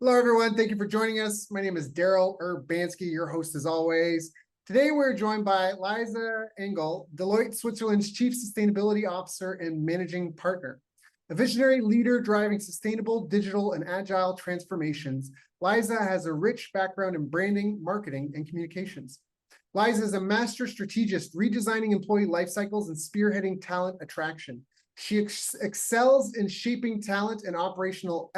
Hello, everyone. Thank you for joining us. My name is Daryl Urbanski, your host as always. Today, we're joined by Liza Engel, Deloitte Switzerland's Chief Sustainability Officer and Managing Partner. A visionary leader driving sustainable, digital, and agile transformations, Liza has a rich background in branding, marketing, and communications. Liza is a master strategist, redesigning employee life cycles and spearheading talent attraction. She excels in shaping talent and operational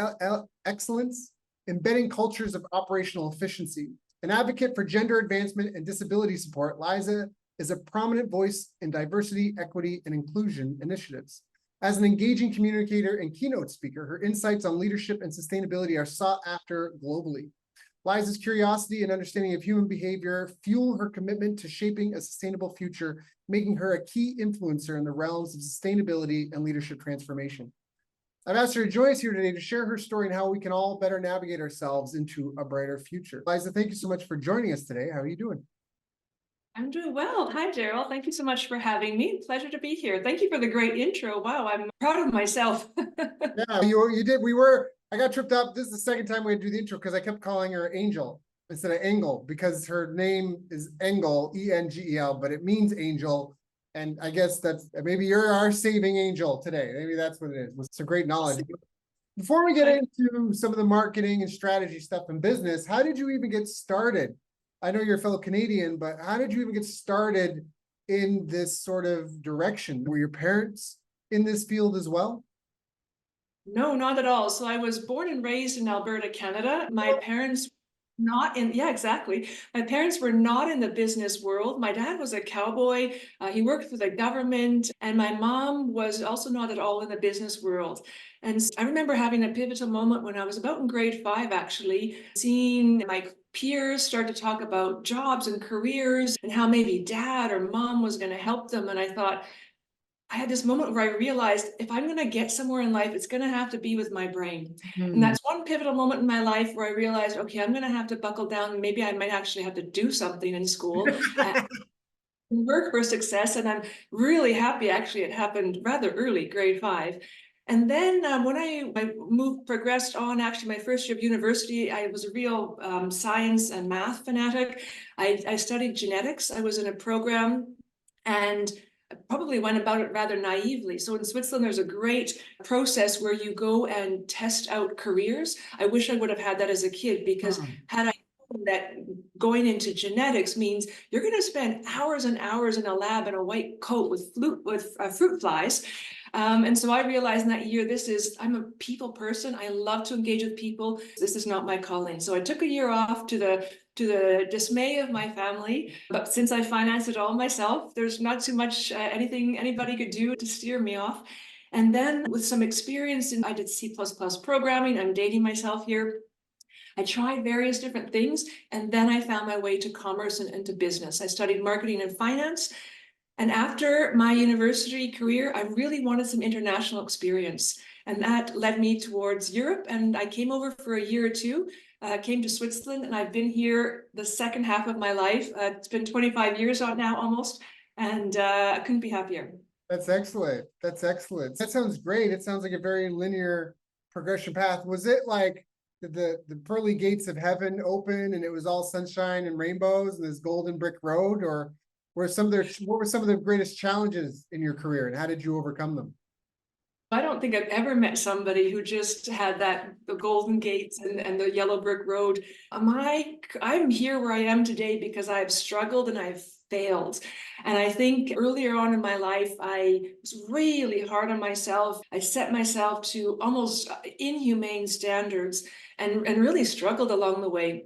excellence, embedding cultures of operational efficiency. An advocate for gender advancement and disability support, Liza is a prominent voice in diversity, equity, and inclusion initiatives. As an engaging communicator and keynote speaker, her insights on leadership and sustainability are sought after globally. Liza's curiosity and understanding of human behavior fuel her commitment to shaping a sustainable future, making her a key influencer in the realms of sustainability and leadership transformation. I've asked her to join us here today to share her story and how we can all better navigate ourselves into a brighter future. Liza, thank you so much for joining us today. How are you doing? I'm doing well. Hi, Daryl. Thank you so much for having me. Pleasure to be here. Thank you for the great intro. Wow, I'm proud of myself. Yeah, you did. I got tripped up. This is the second time we had to do the intro because I kept calling her Angel instead of Engel because her name is Engel, E-N-G-E-L, but it means angel. And I guess that's maybe you're our saving angel today. Maybe that's what it is. It's a great knowledge. Before we get into some of the marketing and strategy stuff in business, how did you even get started? I know you're a fellow Canadian, but how did you even get started in this sort of direction? Were your parents in this field as well? No, not at all. So I was born and raised in Alberta, Canada. My parents not in, yeah, exactly. My parents were not in the business world. My dad was a cowboy. He worked for the government, and my mom was also not at all in the business world. And I remember having a pivotal moment when I was about in grade 5, actually, seeing my peers start to talk about jobs and careers and how maybe dad or mom was going to help them. And I thought, I had this moment where I realized if I'm going to get somewhere in life, it's going to have to be with my brain. And that's one pivotal moment in my life where I realized, okay, I'm going to have to buckle down. Maybe I might actually have to do something in school and work for success. And I'm really happy, actually, it happened rather early, grade 5. And then when I progressed on, actually, my first year of university, I was a real science and math fanatic. I studied genetics. I was in a program, and I probably went about it rather naively. So in Switzerland, there's a great process where you go and test out careers. I wish I would have had that as a kid, because had I known that going into genetics means you're going to spend hours and hours in a lab in a white coat with fruit flies. And so I realized in that year, I'm a people person. I love to engage with people. This is not my calling. So I took a year off to the dismay of my family. But since I financed it all myself, there's not too much anything anybody could do to steer me off. And then with some experience, I did C++ programming. I'm dating myself here. I tried various different things, and then I found my way to commerce and into business. I studied marketing and finance. And after my university career, I really wanted some international experience. And that led me towards Europe. And I came over for a year or two, came to Switzerland, and I've been here the second half of my life. It's been 25 years on now, almost. And I couldn't be happier. That's excellent. That's excellent. That sounds great. It sounds like a very linear progression path. Was it like the pearly gates of heaven open and it was all sunshine and rainbows and this golden brick road, or what were some of the greatest challenges in your career and how did you overcome them? I don't think I've ever met somebody who just had the golden gates and the yellow brick road. I'm here where I am today because I've struggled and I've failed. And I think earlier on in my life, I was really hard on myself. I set myself to almost inhumane standards and really struggled along the way.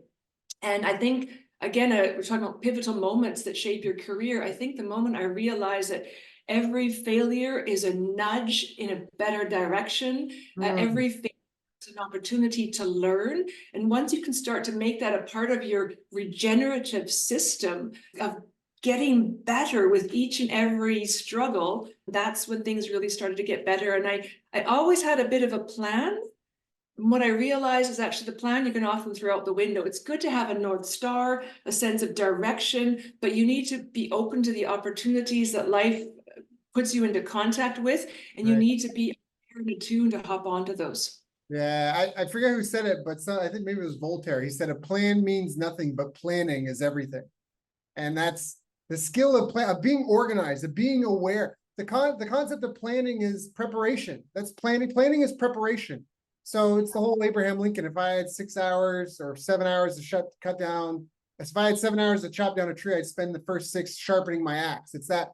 And I think, again, we're talking about pivotal moments that shape your career. I think the moment I realized that every failure is a nudge in a better direction. Every failure is an opportunity to learn. And once you can start to make that a part of your regenerative system of getting better with each and every struggle, that's when things really started to get better. And I always had a bit of a plan. And what I realized is actually the plan you can often throw out the window. It's good to have a North Star, a sense of direction, but you need to be open to the opportunities that life puts you into contact with, and you need to be attuned to hop onto those. Yeah, I forget who said it, but I think maybe it was Voltaire. He said a plan means nothing, but planning is everything. And that's the skill of being organized, of being aware. The concept of planning is preparation. That's planning. Planning is preparation. So it's the whole Abraham Lincoln. If I had 6 hours or 7 hours to cut down, if I had 7 hours to chop down a tree, I'd spend the first 6 sharpening my axe. It's that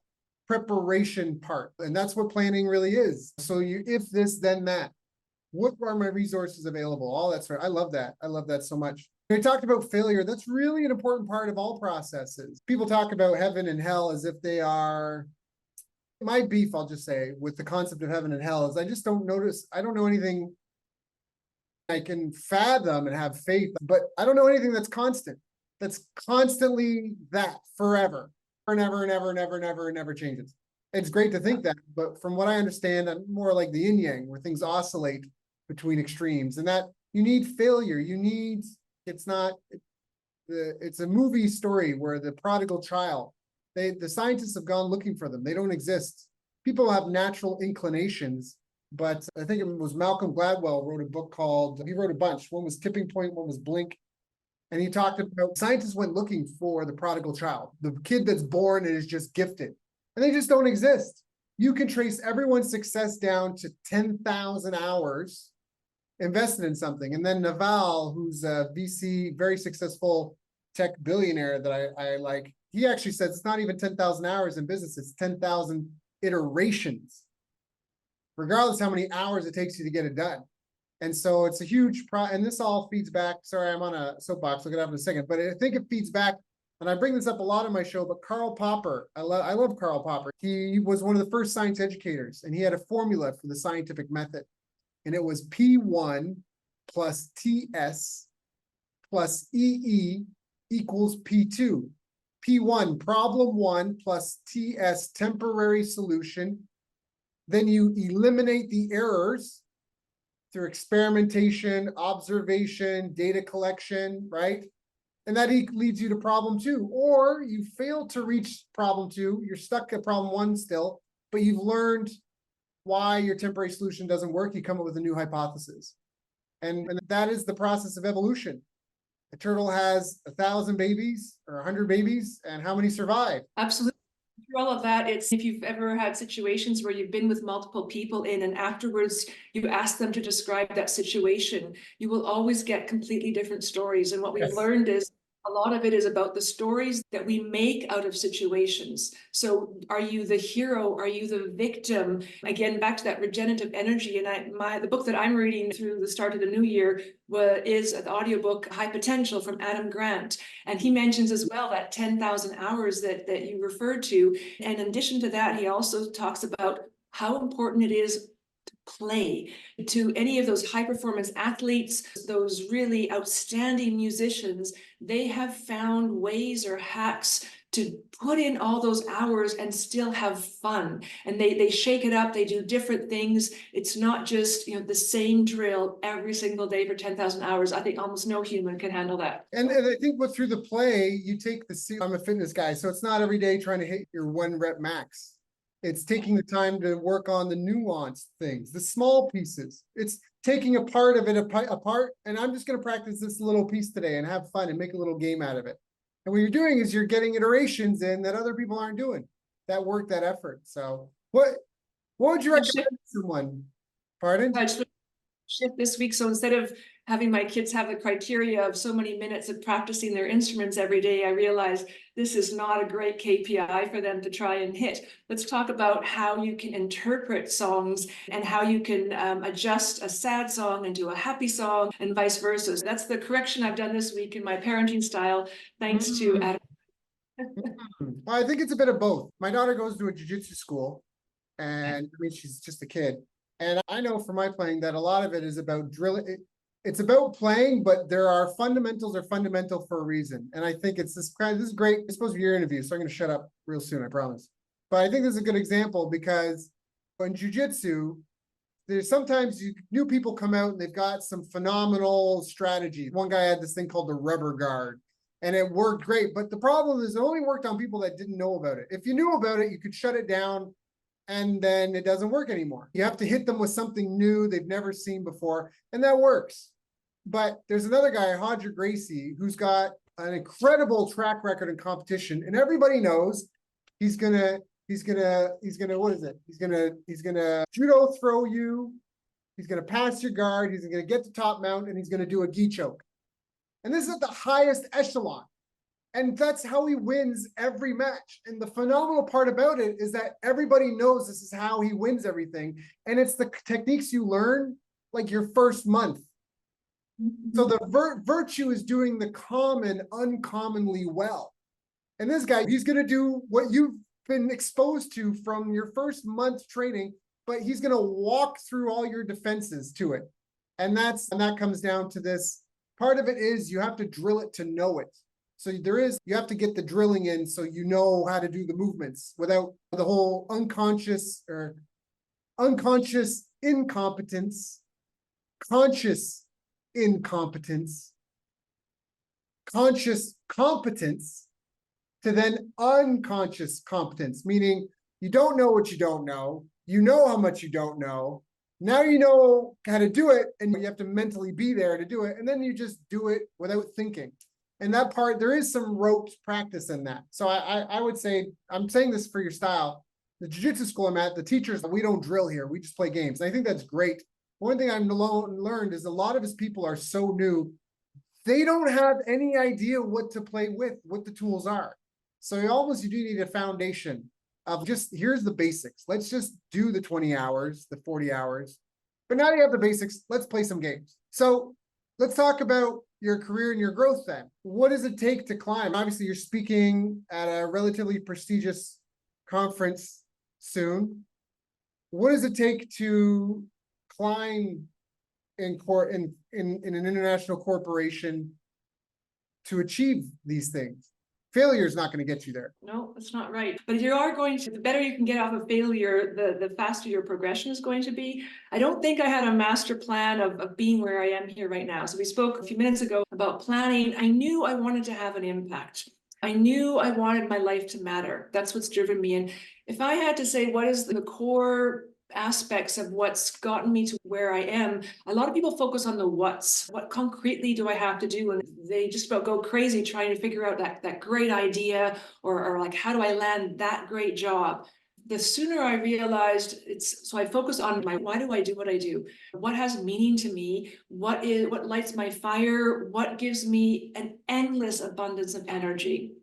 preparation part. And that's what planning really is. So if this, then that. What are my resources available? All that's right. I love that. I love that so much. We talked about failure. That's really an important part of all processes. People talk about heaven and hell as if they are. My beef, I'll just say, with the concept of heaven and hell is I just don't notice. I don't know anything I can fathom and have faith, but I don't know anything that's constant. That's constantly that forever, and ever and ever and ever and ever and never changes. It's great to think that, but from what I understand, I'm more like the yin yang, where things oscillate between extremes, and that you need failure. You need, it's not it's a movie story where the prodigal child, the scientists have gone looking for them. They don't exist. People have natural inclinations, but I think it was Malcolm Gladwell wrote a book called, he wrote a bunch. One was Tipping Point, one was Blink. And he talked about scientists went looking for the prodigal child, the kid that's born and is just gifted. And they just don't exist. You can trace everyone's success down to 10,000 hours invested in something. And then Naval, who's a VC, very successful tech billionaire that I like, he actually says it's not even 10,000 hours in business, it's 10,000 iterations, regardless how many hours it takes you to get it done. And so it's a huge and this all feeds back. Sorry, I'm on a soapbox. We'll get up in a second, but I think it feeds back. And I bring this up a lot in my show, but Karl Popper, I love Karl Popper. He was one of the first science educators, and he had a formula for the scientific method. And it was P1 plus TS plus EE equals P2. P1, problem 1 plus TS, temporary solution. Then you eliminate the errors through experimentation, observation, data collection, right? And that leads you to problem 2. Or you fail to reach problem 2, you're stuck at problem 1 still, but you've learned why your temporary solution doesn't work, you come up with a new hypothesis. And that is the process of evolution. A turtle has 1,000 babies or 100 babies, and how many survive? Absolutely. Through all of that, it's if you've ever had situations where you've been with multiple people in and afterwards you ask them to describe that situation, you will always get completely different stories. And what we've learned is a lot of it is about the stories that we make out of situations. So are you the hero? Are you the victim? Again, back to that regenerative energy. And the book that I'm reading through the start of the new year is an audiobook, High Potential, from Adam Grant. And he mentions as well that 10,000 hours that you referred to. And in addition to that, he also talks about how important it is play. To any of those high performance athletes, those really outstanding musicians, they have found ways or hacks to put in all those hours and still have fun. And they shake it up, they do different things. It's not just, the same drill every single day for 10,000 hours. I think almost no human can handle that. And I think through the play, you take I'm a fitness guy, so it's not every day trying to hit your 1 rep max. It's taking the time to work on the nuanced things, the small pieces. It's taking a part of it apart, and I'm just going to practice this little piece today and have fun and make a little game out of it. And what you're doing is you're getting iterations in that other people aren't doing, that work, that effort. So what would you recommend to someone? Pardon? Shift this week. So instead of having my kids have the criteria of so many minutes of practicing their instruments every day, I realized this is not a great KPI for them to try and hit. Let's talk about how you can interpret songs and how you can adjust a sad song into a happy song and vice versa. So that's the correction I've done this week in my parenting style, thanks to Adam. Well, I think it's a bit of both. My daughter goes to a jiu-jitsu school, and she's just a kid. And I know from my playing that a lot of it is about drilling. It's about playing, but there are fundamentals are fundamental for a reason. And I think this is great. It's supposed to be your interview, so I'm going to shut up real soon, I promise. But I think this is a good example because in jiu-jitsu, there's sometimes new people come out and they've got some phenomenal strategy. One guy had this thing called the rubber guard, and it worked great. But the problem is it only worked on people that didn't know about it. If you knew about it, you could shut it down and then it doesn't work anymore. You have to hit them with something new they've never seen before, and that works. But there's another guy, Hodger Gracie, who's got an incredible track record in competition, and everybody knows he's gonna what is it? He's gonna judo throw you, he's gonna pass your guard, he's gonna get to top mount, and he's gonna do a gi choke. And this is at the highest echelon. And that's how he wins every match. And the phenomenal part about it is that everybody knows this is how he wins everything. And it's the techniques you learn like your first month. So the virtue is doing the common uncommonly well. And this guy, he's going to do what you've been exposed to from your first month training, but he's going to walk through all your defenses to it. And that comes down to this. Part of it is you have to drill it to know it. So you have to get the drilling in so you know how to do the movements without the whole unconscious incompetence, conscious incompetence, conscious competence to then unconscious competence, meaning you don't know what you don't know, you know how much you don't know, now you know how to do it, and you have to mentally be there to do it, and then you just do it without thinking. And that part, there is some rote practice in that. So I would say, I'm saying this for your style, the jiu-jitsu school I'm at, the teachers, we don't drill here, we just play games. And I think that's great. One thing I've learned is a lot of his people are so new, they don't have any idea what to play with, what the tools are. So you do need a foundation of just, here's the basics. Let's just do the 20 hours, the 40 hours. But now you have the basics, let's play some games. So let's talk about your career and your growth then. What does it take to climb? Obviously, you're speaking at a relatively prestigious conference soon. What does it take to climb in an international corporation to achieve these things? Failure is not going to get you there. No, that's not right. But if you are going to, the better you can get off of failure, the faster your progression is going to be. I don't think I had a master plan of being where I am here right now. So we spoke a few minutes ago about planning. I knew I wanted to have an impact. I knew I wanted my life to matter. That's what's driven me. And if I had to say what is the core aspects of what's gotten me to where I am, a lot of people focus on the what's. What concretely do I have to do? And they just about go crazy trying to figure out that great idea or like, how do I land that great job? The sooner I realized so I focus on why do I do what I do? What has meaning to me? What lights my fire? What gives me an endless abundance of energy?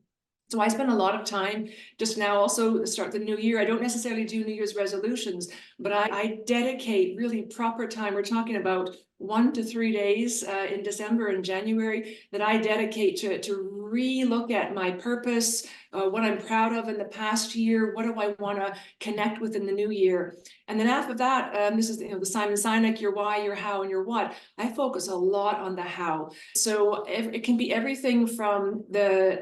So I spend a lot of time just now also start the new year. I don't necessarily do New Year's resolutions, but I dedicate really proper time. We're talking about 1 to 3 days in December and January that I dedicate to re-look at my purpose, what I'm proud of in the past year, what do I want to connect with in the new year. And then after that, this is the Simon Sinek, your why, your how, and your what. I focus a lot on the how. So it can be everything from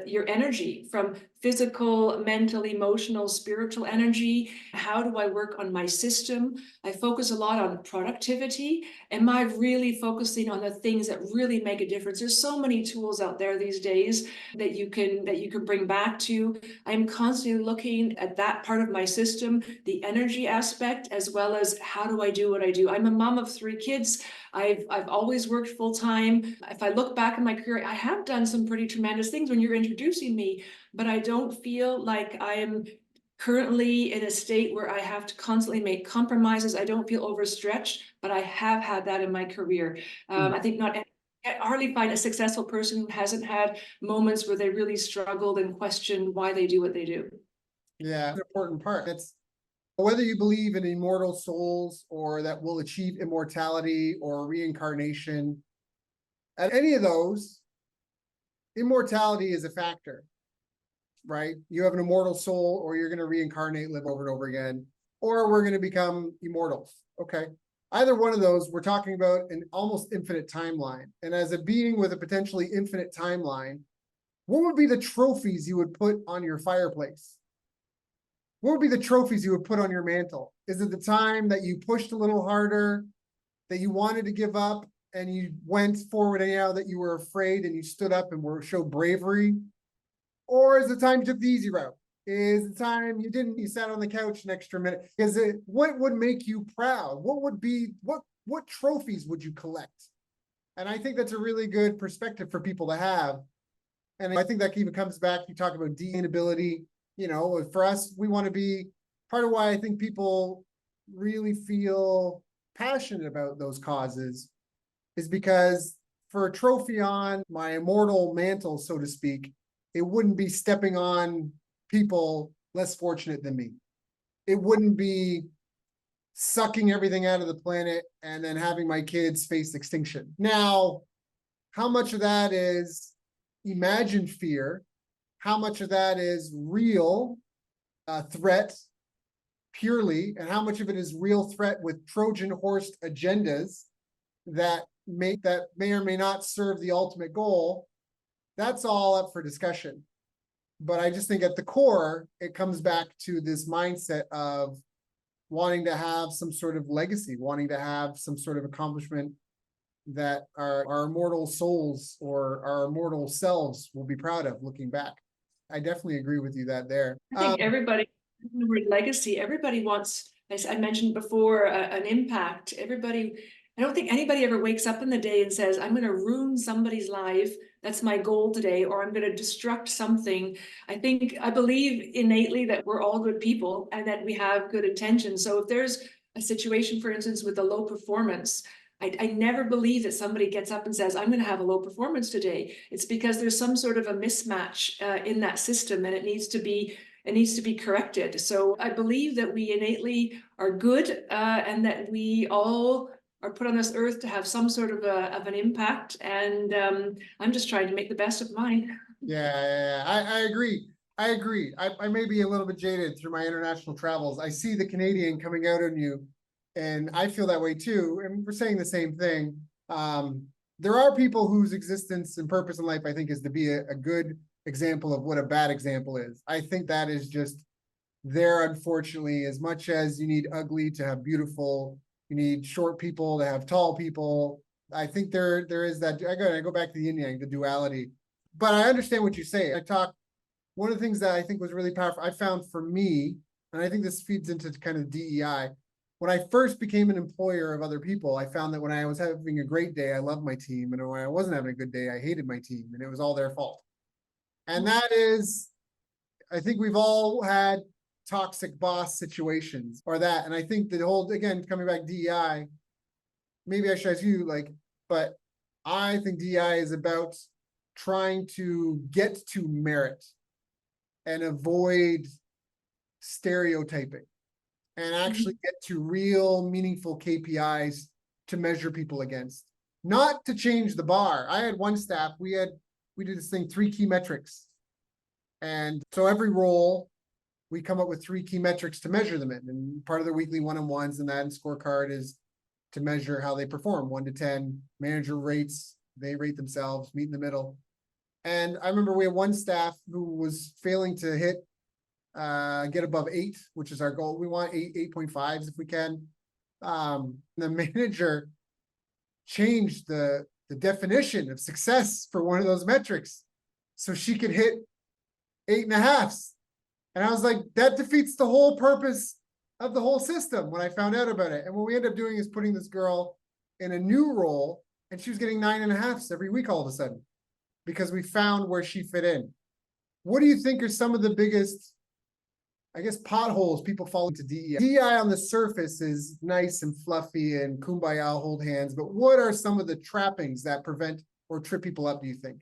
your energy, from physical, mental, emotional, spiritual energy. How do I work on my system? I focus a lot on productivity. Am I really focusing on the things that really make a difference? There's so many tools out there these days that you can bring back to. I'm constantly looking at that part of my system, the energy aspect, as well as how do I do what I do. I'm a mom of 3 kids. I've always worked full time. If I look back in my career, I have done some pretty tremendous things when you're introducing me, but I don't feel like I am currently in a state where I have to constantly make compromises. I don't feel overstretched, but I have had that in my career. I think I hardly find a successful person who hasn't had moments where they really struggled and questioned why they do what they do. Yeah, an important part. It's whether you believe in immortal souls or that will achieve immortality or reincarnation, at any of those, immortality is a factor, right? You have an immortal soul, or you're going to reincarnate, live over and over again, or we're going to become immortals. Okay. Either one of those, we're talking about an almost infinite timeline. And as a being with a potentially infinite timeline, what would be the trophies you would put on your fireplace? What would be the trophies you would put on your mantle? Is it the time that you pushed a little harder, that you wanted to give up, and you went forward anyhow, that you were afraid and you stood up and showed bravery? Or is it the time you took the easy route? is the time you sat on the couch an extra minute. What would make you proud? What trophies would you collect? And I think that's a really good perspective for people to have. And I think that even comes back, you talk about sustainability, for us, we want to be part of why I think people really feel passionate about those causes is because for a trophy on my immortal mantle, so to speak, it wouldn't be stepping on people less fortunate than me. It wouldn't be sucking everything out of the planet and then having my kids face extinction. Now, how much of that is imagined fear? How much of that is real threat purely, and how much of it is real threat with Trojan horse agendas that may or may not serve the ultimate goal? That's all up for discussion. But I just think at the core, it comes back to this mindset of wanting to have some sort of legacy, wanting to have some sort of accomplishment that our immortal souls or our immortal selves will be proud of looking back. I definitely agree with you there. I think everybody, the word legacy, everybody wants, as I mentioned before, an impact. I don't think anybody ever wakes up in the day and says, I'm going to ruin somebody's life. That's my goal today, or I'm going to destruct something. I believe innately that we're all good people and that we have good intentions. So if there's a situation, for instance, with a low performance, I never believe that somebody gets up and says, I'm going to have a low performance today. It's because there's some sort of a mismatch in that system, and it needs to be corrected. So I believe that we innately are good, and that we all are put on this earth to have some sort of an impact. And I'm just trying to make the best of mine. Yeah, I agree. I may be a little bit jaded through my international travels. I see the Canadian coming out on you, and I feel that way too. And we're saying the same thing. There are people whose existence and purpose in life, I think, is to be a good example of what a bad example is. I think that is just there, unfortunately, as much as you need ugly to have beautiful, you need short people to have tall people. I think there is that. I go back to the yin yang, the duality. But I understand what you say. One of the things that I think was really powerful, I found for me, and I think this feeds into kind of DEI. When I first became an employer of other people, I found that when I was having a great day, I loved my team. And when I wasn't having a good day, I hated my team, and it was all their fault. And that is, I think we've all had toxic boss situations or that. And I think the whole, again, coming back DEI, maybe I should ask you, but I think DEI is about trying to get to merit and avoid stereotyping and actually get to real meaningful KPIs to measure people against, not to change the bar. I had one staff, we did this thing, 3 key metrics. And so every role, we come up with 3 key metrics to measure them in. And part of their weekly one-on-ones and that and scorecard is to measure how they perform, 1 to 10. Manager rates, they rate themselves, meet in the middle. And I remember we had one staff who was failing to get above 8, which is our goal. We want 8.5s if we can. The manager changed the definition of success for one of those metrics so she could hit 8.5s. And I was like, that defeats the whole purpose of the whole system when I found out about it. And what we ended up doing is putting this girl in a new role, and she was getting 9.5s every week all of a sudden because we found where she fit in. What do you think are some of the biggest, I guess, potholes people fall into DEI? DEI on the surface is nice and fluffy and kumbaya, hold hands, but what are some of the trappings that prevent or trip people up, do you think,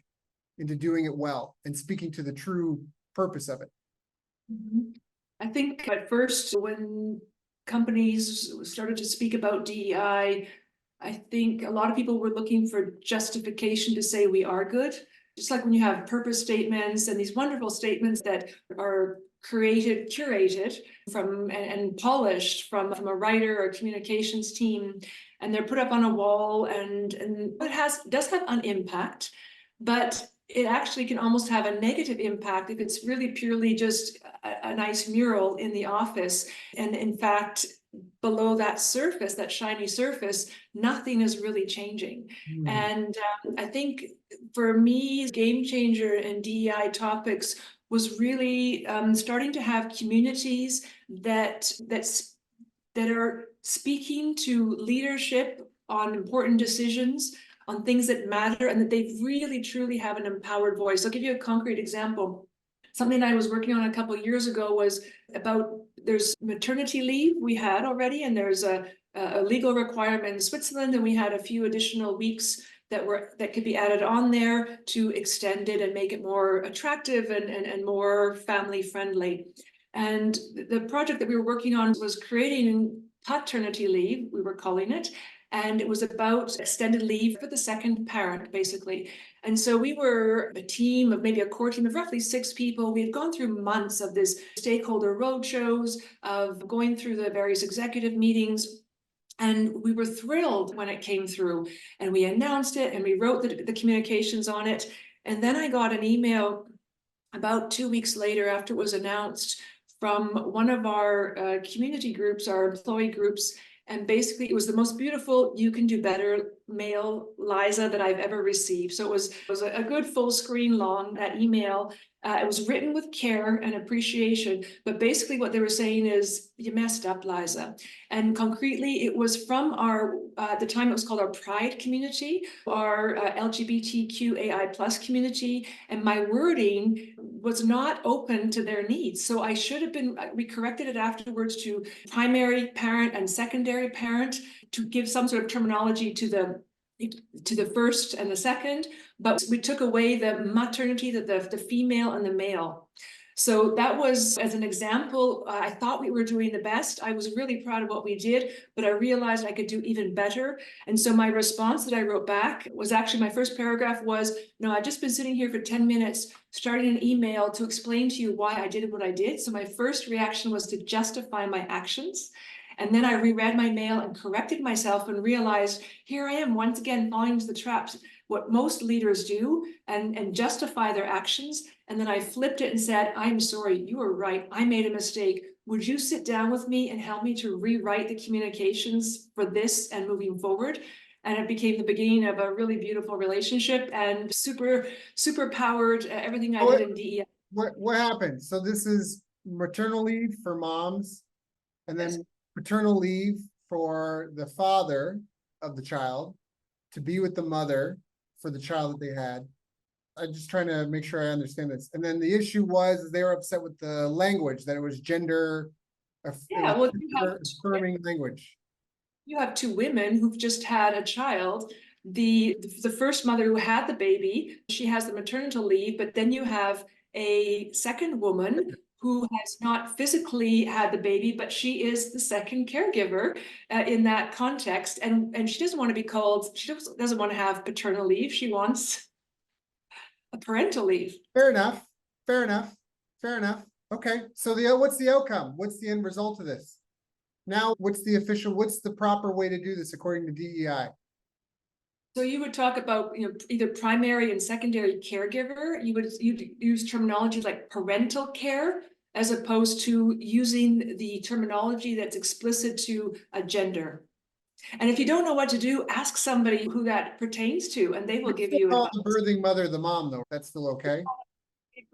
into doing it well and speaking to the true purpose of it? I think at first, when companies started to speak about DEI, I think a lot of people were looking for justification to say we are good. Just like when you have purpose statements and these wonderful statements that are curated from and polished from a writer or communications team, and they're put up on a wall, and it does have an impact, but it actually can almost have a negative impact if it's really purely just a nice mural in the office. And in fact, below that surface, that shiny surface, nothing is really changing. And I think for me, game changer in DEI topics was really starting to have communities that are speaking to leadership on important decisions, on things that matter, and that they really truly have an empowered voice. I'll give you a concrete example. Something I was working on a couple of years ago was about, there's maternity leave we had already, and there's a legal requirement in Switzerland, and we had a few additional weeks that could be added on there to extend it and make it more attractive and more family friendly. And the project that we were working on was creating paternity leave, we were calling it, and it was about extended leave for the second parent, basically. And so we were a team of maybe a core team of roughly 6 people. We had gone through months of this stakeholder roadshows, of going through the various executive meetings. And we were thrilled when it came through, and we announced it and we wrote the communications on it. And then I got an email about 2 weeks later, after it was announced, from one of our community groups, our employee groups. And basically it was the most beautiful "you can do better" mail, Liza, that I've ever received. So it was a good full screen long, that email. It was written with care and appreciation, but basically what they were saying is, "You messed up, Liza." And concretely, it was from our, at the time it was called our Pride community, our LGBTQAI plus community, and my wording was not open to their needs. So I should have been, we corrected it afterwards to primary parent and secondary parent, to give some sort of terminology to the first and the second, but we took away the maternity, the female and the male. So that was, as an example, I thought we were doing the best. I was really proud of what we did, but I realized I could do even better. And so my response that I wrote back was, actually, my first paragraph was, "No, I've just been sitting here for 10 minutes starting an email to explain to you why I did what I did." So my first reaction was to justify my actions. And then I reread my mail and corrected myself and realized, here I am once again falling into the traps, what most leaders do, and justify their actions. And then I flipped it and said, "I'm sorry, you were right. I made a mistake. Would you sit down with me and help me to rewrite the communications for this and moving forward?" And it became the beginning of a really beautiful relationship, and super powered everything I did in DEI. What happened? So this is maternal leave for moms, and then paternal leave for the father of the child to be with the mother for the child that they had. I'm just trying to make sure I understand this. And then the issue was they were upset with the language, that it was gender affirming language. You have 2 women who've just had a child. The first mother who had the baby, she has the maternal leave, but then you have a second woman who has not physically had the baby, but she is the second caregiver in that context. And she doesn't want to be called, she doesn't want to have paternal leave. She wants a parental leave. Fair enough. Fair enough. Fair enough. Okay. So what's the outcome? What's the end result of this? Now, what's the proper way to do this according to DEI? So you would talk about, either primary and secondary caregiver. You'd use terminology like parental care, as opposed to using the terminology that's explicit to a gender. And if you don't know what to do, ask somebody who that pertains to, and they will give you advice. The birthing mother, the mom, though, that's still okay?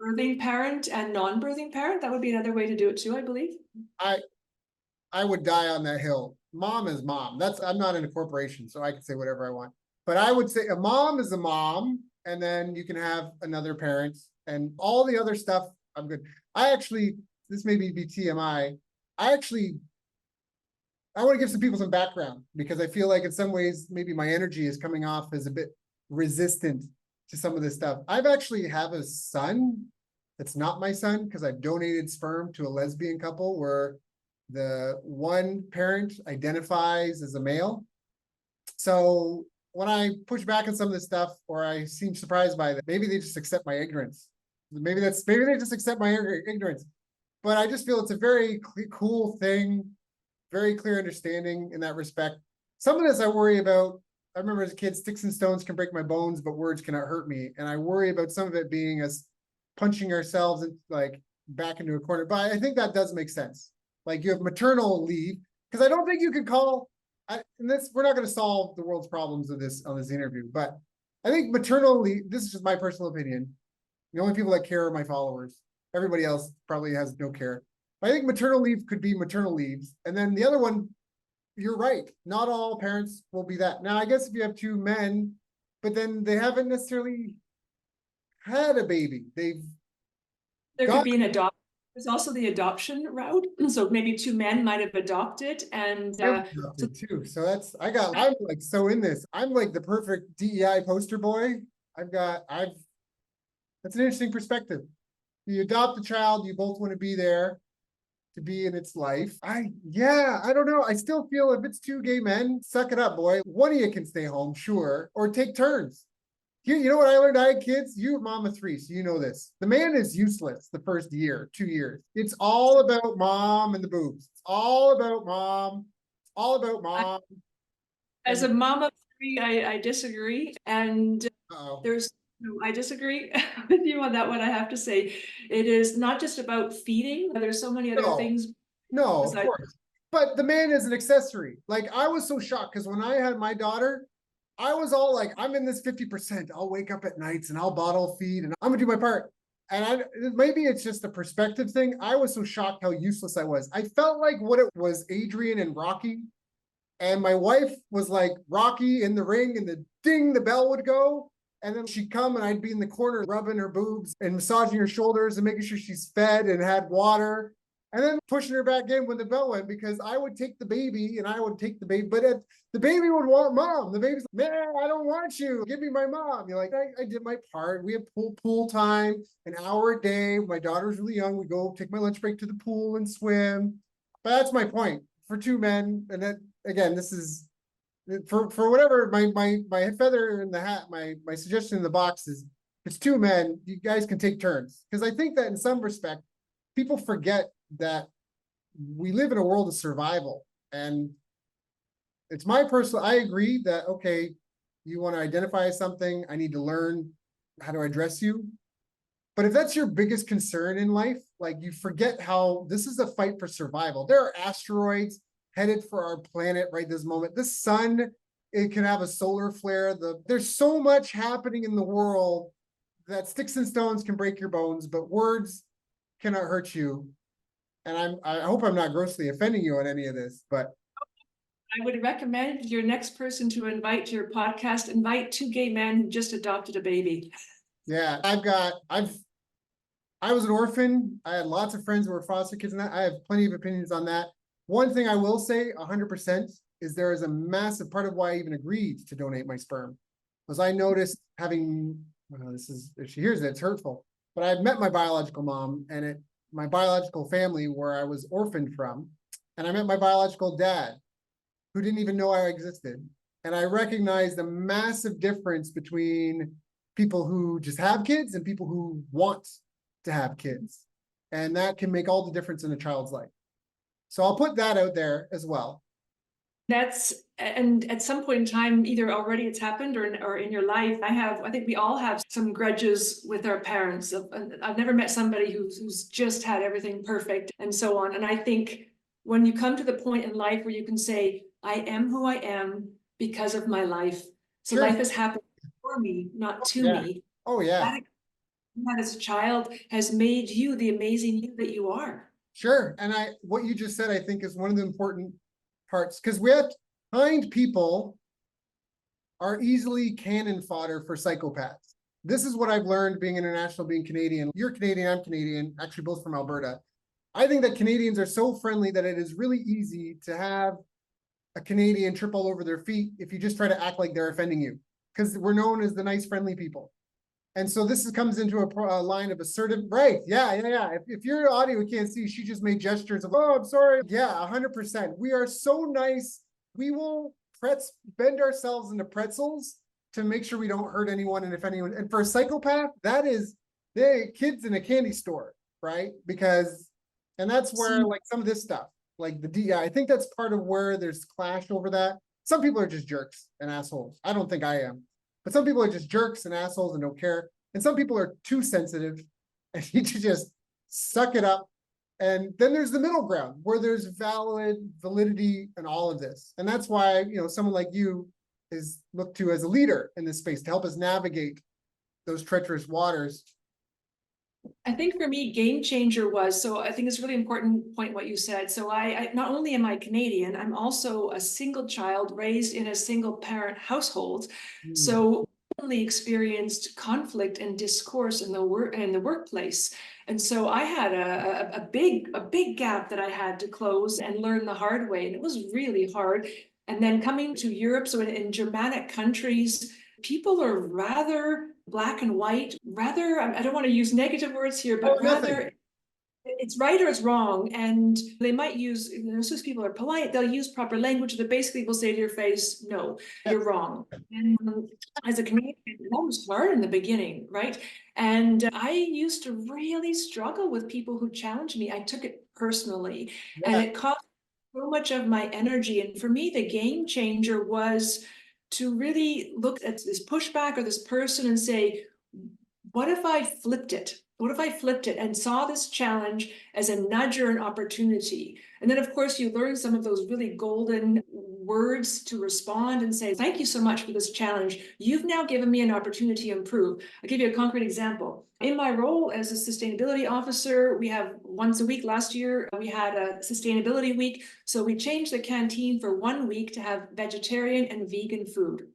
Birthing parent and non-birthing parent, that would be another way to do it too, I believe. I would die on that hill. Mom is mom. I'm not in a corporation, so I can say whatever I want. But I would say a mom is a mom, and then you can have another parent, and all the other stuff, I'm good. This may be TMI. I want to give some people some background, because I feel like in some ways, maybe my energy is coming off as a bit resistant to some of this stuff. I've actually have a son that's not my son, because I've donated sperm to a lesbian couple where the one parent identifies as a male. So when I push back on some of this stuff, or I seem surprised by that, maybe they just accept my ignorance. Maybe they just accept my ignorance. But I just feel it's a very cool thing, very clear understanding in that respect. Some of this I worry about. I remember as a kid, sticks and stones can break my bones, but words cannot hurt me. And I worry about some of it being us punching ourselves back into a corner. But I think that does make sense. Like, you have maternal leave, because I don't think you could call, we're not going to solve the world's problems on this interview, but I think maternal leave, this is just my personal opinion. The only people that care are my followers. Everybody else probably has no care. I think maternal leave could be maternal leaves. And then the other one, you're right. Not all parents will be that. Now, I guess if you have two men, but then they haven't necessarily had a baby. There could Got be an adopt. There's also the adoption route. So maybe two men might have adopted, and so adopted too. So I'm like so in this. I'm like the perfect DEI poster boy. That's an interesting perspective. You adopt a child, you both want to be there to be in its life. I don't know. I still feel if it's two gay men, suck it up, boy. One of you can stay home, sure, or take turns. You know what I learned? I had kids. You mom of three, so you know this. The man is useless the first year, 2 years. It's all about mom and the boobs. It's all about mom. It's all about mom. as a mom of three, I disagree. And Uh-oh. I disagree with you on that one. I have to say, it is not just about feeding. There's so many other things. No, of besides. course. But the man is an accessory. Like I was so shocked because when I had my daughter, I was all like, I'm in this 50%. I'll wake up at nights and I'll bottle feed and I'm gonna do my part. And maybe it's just a perspective thing. I was so shocked how useless I was. I felt like what it was Adrian and Rocky. And my wife was like Rocky in the ring and the ding, the bell would go. And then she'd come and I'd be in the corner rubbing her boobs and massaging her shoulders and making sure she's fed and had water. And then pushing her back in when the bell went because I would take the baby and I would take the baby. But the baby would want mom. The baby's like, man, I don't want you. Give me my mom. You're like, I did my part. We have pool time, an hour a day. My daughter's really young. We go take my lunch break to the pool and swim. But that's my point for two men. And that, again, this is for whatever my feather in the hat, my suggestion in the box is it's two men, you guys can take turns. Because I think that in some respect, people forget that we live in a world of survival. And it's my personal, I agree that, okay, you want to identify as something, I need to learn how to address you. But if that's your biggest concern in life, like you forget how this is a fight for survival. There are asteroids headed for our planet right this moment. The sun, it can have a solar flare. There's so much happening in the world that sticks and stones can break your bones, but words cannot hurt you. And I hope I'm not grossly offending you on any of this, but I would recommend your next person to invite to your podcast, invite two gay men who just adopted a baby. yeah, I was an orphan. I had lots of friends who were foster kids and that. I have plenty of opinions on that. One thing I will say 100% is there is a massive part of why I even agreed to donate my sperm was I noticed having, if she hears it, it's hurtful, but I met my biological mom and my biological family where I was orphaned from, and I met my biological dad who didn't even know I existed. And I recognized a massive difference between people who just have kids and people who want to have kids. And that can make all the difference in a child's life. So I'll put that out there as well. And at some point in time, either already it's happened or in your life, I think we all have some grudges with our parents. I've never met somebody who's just had everything perfect and so on. And I think when you come to the point in life where you can say, I am who I am because of my life. So Sure. Life has happened for me, not to me. Oh yeah. That as a child has made you the amazing you that you are. Sure. And what you just said, I think is one of the important parts because we have kind people are easily cannon fodder for psychopaths. This is what I've learned being international, being Canadian. You're Canadian, I'm Canadian, actually both from Alberta. I think that Canadians are so friendly that it is really easy to have a Canadian trip all over their feet if you just try to act like they're offending you because we're known as the nice, friendly people. And so comes into a line of assertive, right? Yeah. If your audio can't see, she just made gestures of, oh, I'm sorry. Yeah, 100%. We are so nice. We will bend ourselves into pretzels to make sure we don't hurt anyone. And for a psychopath, that is kids in a candy store, right? And that's where like some of this stuff, like the DI, I think that's part of where there's clash over that. Some people are just jerks and assholes. I don't think I am. But some people are just jerks and assholes and don't care. And some people are too sensitive and need to just suck it up. And then there's the middle ground where there's validity in all of this. And that's why, someone like you is looked to as a leader in this space to help us navigate those treacherous waters I think for me, game changer was, so I think it's a really important point what you said. So I not only am I Canadian, I'm also a single child raised in a single parent household. Hmm. So only experienced conflict and discourse in the workplace. And so I had a big gap that I had to close and learn the hard way. And it was really hard. And then coming to Europe, so in Germanic countries, people are rather black and white, rather, I don't want to use negative words here, Oh, but nothing. rather it's right or it's wrong. And they might use, Swiss people are polite, they'll use proper language that basically will say to your face, no, you're Yes. wrong. And as a Canadian, that was hard in the beginning, right? And I used to really struggle with people who challenged me. I took it personally, and Yeah. it cost so much of my energy. And for me, the game changer was to really look at this pushback or this person and say, what if I flipped it? What if I flipped it and saw this challenge as a nudge or an opportunity? And then, of course, you learn some of those really golden words to respond and say, thank you so much for this challenge. You've now given me an opportunity to improve. I'll give you a concrete example. In my role as a sustainability officer, we have once a week. Last year, we had a sustainability week. So we changed the canteen for 1 week to have vegetarian and vegan food.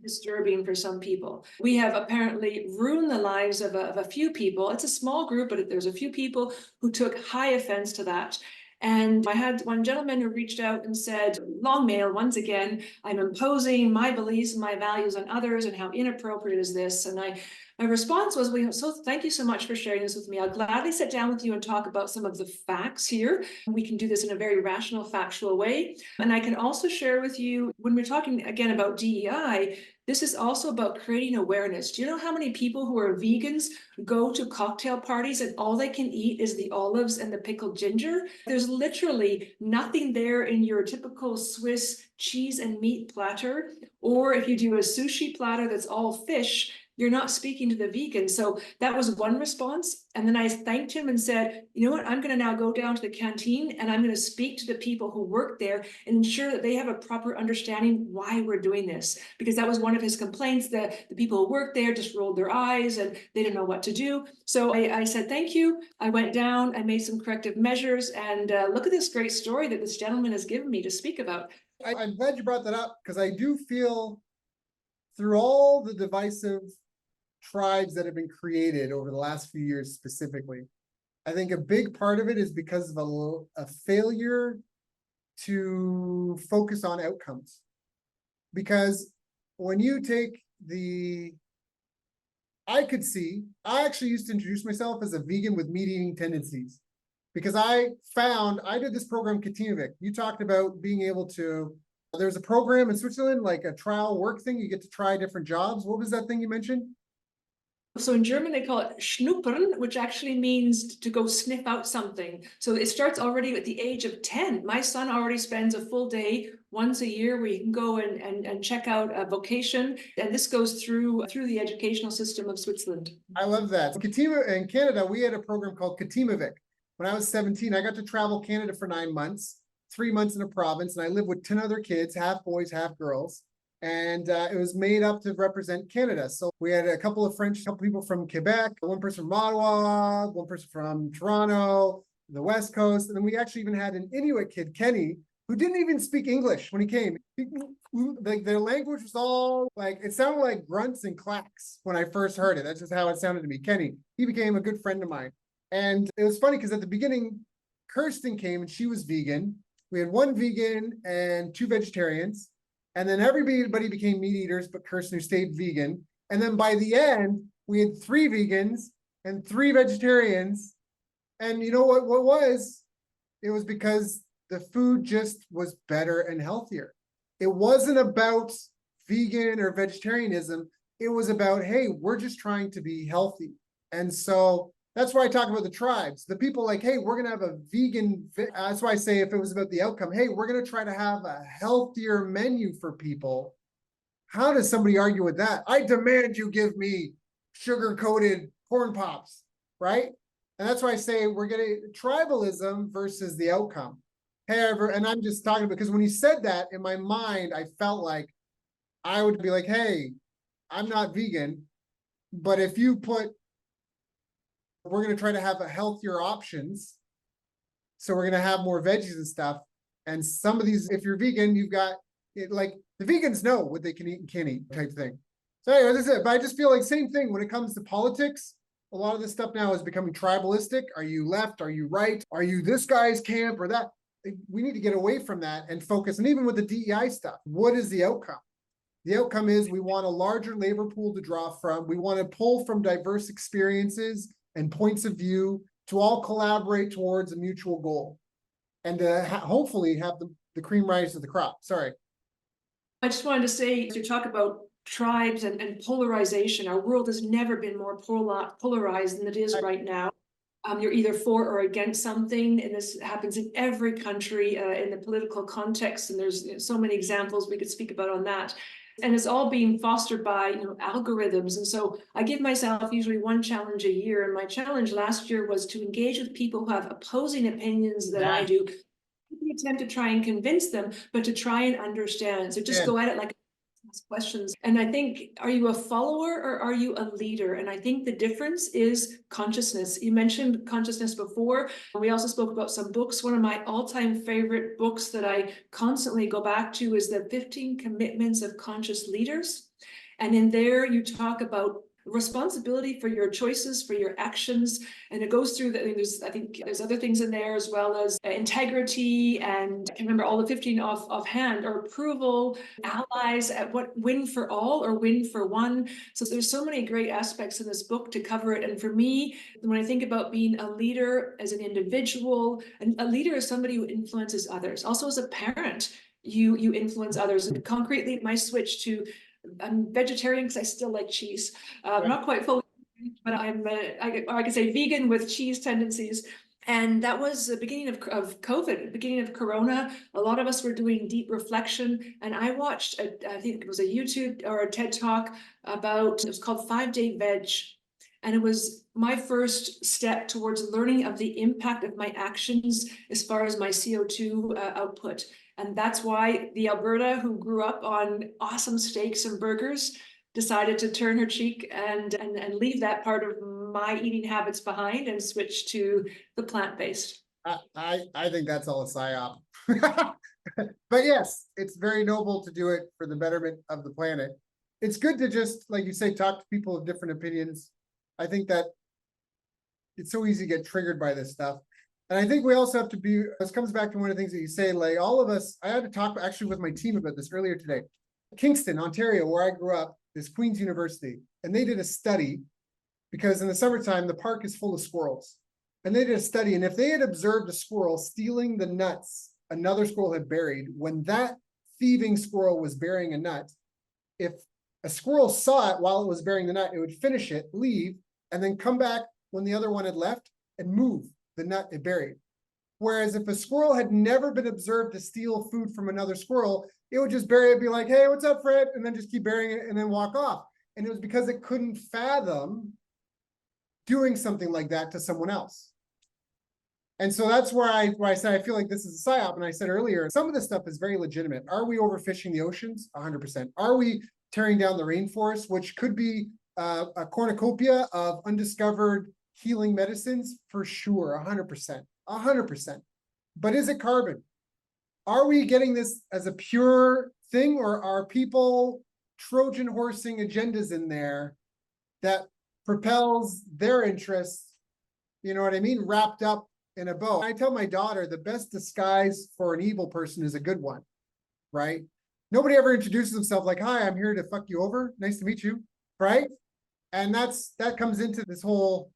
Disturbing for some people. We have apparently ruined the lives of a few people. It's a small group, but there's a few people who took high offense to that. And I had one gentleman who reached out and said, long mail, once again, I'm imposing my beliefs and my values on others, and how inappropriate is this? And my response was, so thank you so much for sharing this with me. I'll gladly sit down with you and talk about some of the facts here. We can do this in a very rational, factual way. And I can also share with you, when we're talking again about DEI, this is also about creating awareness. Do you know how many people who are vegans go to cocktail parties and all they can eat is the olives and the pickled ginger? There's literally nothing there in your typical Swiss cheese and meat platter. Or if you do a sushi platter that's all fish, you're not speaking to the vegan. So that was one response. And then I thanked him and said, you know what, I'm going to now go down to the canteen and I'm going to speak to the people who work there and ensure that they have a proper understanding why we're doing this. Because that was one of his complaints, that the people who worked there just rolled their eyes and they didn't know what to do. So I said, thank you. I went down, I made some corrective measures, and look at this great story that this gentleman has given me to speak about. I'm glad you brought that up because I do feel through all the divisive tribes that have been created over the last few years specifically, I think a big part of it is because of a failure to focus on outcomes. Because when you take I actually used to introduce myself as a vegan with meat eating tendencies because I did this program, Katimavik. You talked about being able to, there's a program in Switzerland, like a trial work thing. You get to try different jobs. What was that thing you mentioned? So in German, they call it schnuppern, which actually means to go sniff out something. So it starts already at the age of 10. My son already spends a full day once a year where you can go and check out a vocation. And this goes through the educational system of Switzerland. I love that. Katima in Canada, we had a program called Katimavik. When I was 17, I got to travel Canada for 9 months, 3 months in a province, and I lived with 10 other kids, half boys, half girls. And it was made up to represent Canada. So we had a couple people from Quebec, one person from Ottawa, one person from Toronto, the West Coast. And then we actually even had an Inuit kid, Kenny, who didn't even speak English when he came. Like their language was all like, it sounded like grunts and clacks when I first heard it. That's just how it sounded to me. Kenny, he became a good friend of mine. And it was funny because at the beginning, Kirsten came and she was vegan. We had one vegan and two vegetarians. And then everybody became meat eaters, but Kirsten, who stayed vegan. And then by the end, we had 3 vegans and 3 vegetarians. And you know what was? It was because the food just was better and healthier. It wasn't about vegan or vegetarianism. It was about, hey, we're just trying to be healthy. And so that's why I talk about the tribes. The people like, hey, we're going to have a vegan. That's why I say if it was about the outcome, hey, we're going to try to have a healthier menu for people. How does somebody argue with that? I demand you give me sugar-coated corn pops, right? And that's why I say we're getting tribalism versus the outcome. However, and I'm just talking because when you said that in my mind, I felt like I would be like, hey, I'm not vegan, but if you put we're going to try to have a healthier options. So we're going to have more veggies and stuff. And some of these, if you're vegan, you've got it, like the vegans know what they can eat and can't eat type thing. So anyway, that's it. But I just feel like same thing when it comes to politics. A lot of this stuff now is becoming tribalistic. Are you left? Are you right? Are you this guy's camp or that? We need to get away from that and focus. And even with the DEI stuff, what is the outcome? The outcome is we want a larger labor pool to draw from. We want to pull from diverse experiences and points of view to all collaborate towards a mutual goal and to hopefully have the cream rise to the crop. Sorry. I just wanted to say, to talk about tribes and polarization, our world has never been more polarized than it is right now. You're either for or against something, and this happens in every country in the political context, and there's so many examples we could speak about on that. And it's all being fostered by algorithms. And so I give myself usually one challenge a year, and my challenge last year was to engage with people who have opposing opinions that I do. The attempt to try and convince them, but to try and understand. So just go at it like questions. And I think, are you a follower or are you a leader? And I think the difference is consciousness. You mentioned consciousness before. We also spoke about some books. One of my all-time favorite books that I constantly go back to is the 15 Commitments of Conscious Leaders. And in there you talk about responsibility for your choices, for your actions, and it goes through that. I think there's other things in there as well as integrity, and I can remember all the 15 offhand, or approval, allies, at what, win for all or win for one. So there's so many great aspects in this book to cover it. And for me, when I think about being a leader as an individual, and a leader is somebody who influences others. Also as a parent, you influence others. And concretely, my switch to, I'm vegetarian because I still like cheese. Not quite fully, but I could say vegan with cheese tendencies. And that was the beginning of COVID, the beginning of Corona. A lot of us were doing deep reflection. And I watched, I think it was a YouTube or a TED Talk about, it was called 5-Day Veg. And it was my first step towards learning of the impact of my actions as far as my CO2 output. And that's why the Alberta, who grew up on awesome steaks and burgers, decided to turn her cheek and leave that part of my eating habits behind and switch to the plant-based. I think that's all a psyop. But yes, it's very noble to do it for the betterment of the planet. It's good to just, like you say, talk to people of different opinions. I think that it's so easy to get triggered by this stuff. And I think we also have to be, this comes back to one of the things that you say, like all of us, I had to talk actually with my team about this earlier today. Kingston, Ontario, where I grew up, is Queen's University. And they did a study because in the summertime, the park is full of squirrels. And they did a study, and if they had observed a squirrel stealing the nuts another squirrel had buried, when that thieving squirrel was burying a nut, if a squirrel saw it while it was burying the nut, it would finish it, leave, and then come back when the other one had left and move the nut it buried. Whereas if a squirrel had never been observed to steal food from another squirrel, it would just bury it, be like, hey, what's up, Fred? And then just keep burying it and then walk off. And it was because it couldn't fathom doing something like that to someone else. And so that's where I said, I feel like this is a psyop. And I said earlier, some of this stuff is very legitimate. Are we overfishing the oceans? 100%. Are we tearing down the rainforest, which could be a cornucopia of undiscovered healing medicines? For sure, 100%. 100%. But is it carbon? Are we getting this as a pure thing, or are people Trojan horsing agendas in there that propels their interests, you know what I mean, wrapped up in a bow? I tell my daughter the best disguise for an evil person is a good one, right? Nobody ever introduces themselves like, hi, I'm here to fuck you over. Nice to meet you, right? And that comes into this whole...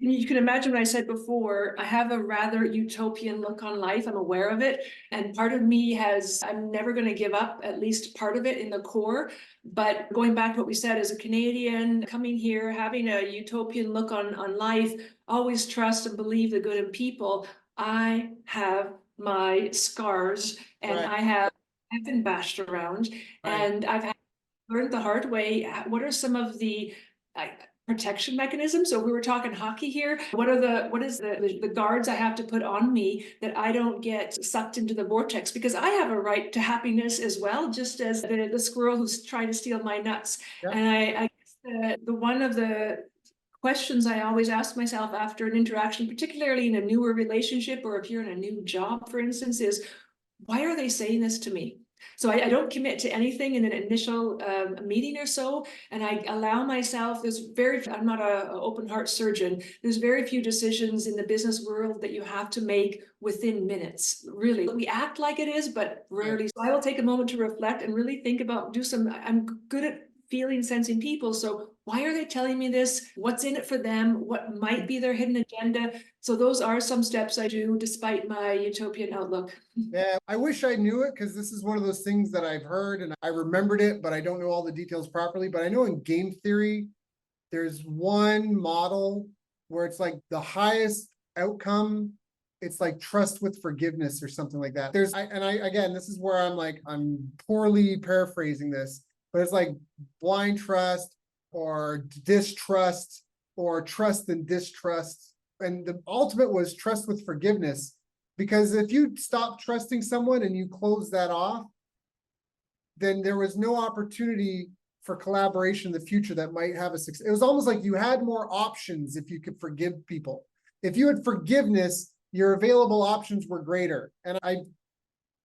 And you can imagine what I said before, I have a rather utopian look on life. I'm aware of it. And part of me I'm never going to give up at least part of it in the core. But going back to what we said, as a Canadian coming here, having a utopian look on life, always trust and believe the good in people. I have my scars, and Right. I've been bashed around, Right. and I've learned the hard way. What are some of the protection mechanisms? So we were talking hockey here. What is the guards I have to put on me that I don't get sucked into the vortex? Because I have a right to happiness as well, just as the squirrel who's trying to steal my nuts. Yeah. And I guess the one of the questions I always ask myself after an interaction, particularly in a newer relationship, or if you're in a new job, for instance, is why are they saying this to me? So I don't commit to anything in an initial meeting or so, and I allow myself. I'm not a open heart surgeon. There's very few decisions in the business world that you have to make within minutes. Really, we act like it is, but rarely. So I will take a moment to reflect and really think about. I'm good at feeling, sensing people. So why are they telling me this? What's in it for them? What might be their hidden agenda? So those are some steps I do despite my utopian outlook. Yeah, I wish I knew it because this is one of those things that I've heard and I remembered it, but I don't know all the details properly. But I know in game theory, there's one model where it's like the highest outcome. It's like trust with forgiveness or something like that. Again, this is where I'm poorly paraphrasing this, but it's like blind trust or distrust or trust and distrust. And the ultimate was trust with forgiveness. Because if you stop trusting someone and you close that off, then there was no opportunity for collaboration in the future that might have a success. It was almost like you had more options if you could forgive people. If you had forgiveness, your available options were greater. And I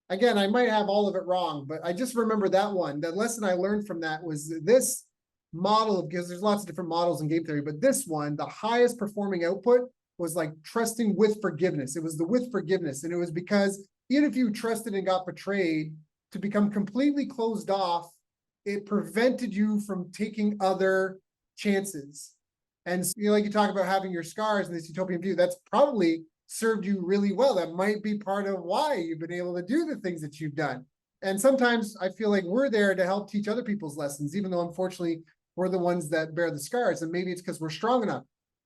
might have all of it wrong, but I just remember that one. The lesson I learned from that was this model, because there's lots of different models in game theory, but this one, the highest performing output was like trusting with forgiveness. It was the with forgiveness. And it was because even if you trusted and got betrayed, to become completely closed off, it prevented you from taking other chances. And like you talk about having your scars in this utopian view, that's probably served you really well. That might be part of why you've been able to do the things that you've done. And sometimes I feel like we're there to help teach other people's lessons, even though unfortunately we're the ones that bear the scars. And maybe it's because we're strong enough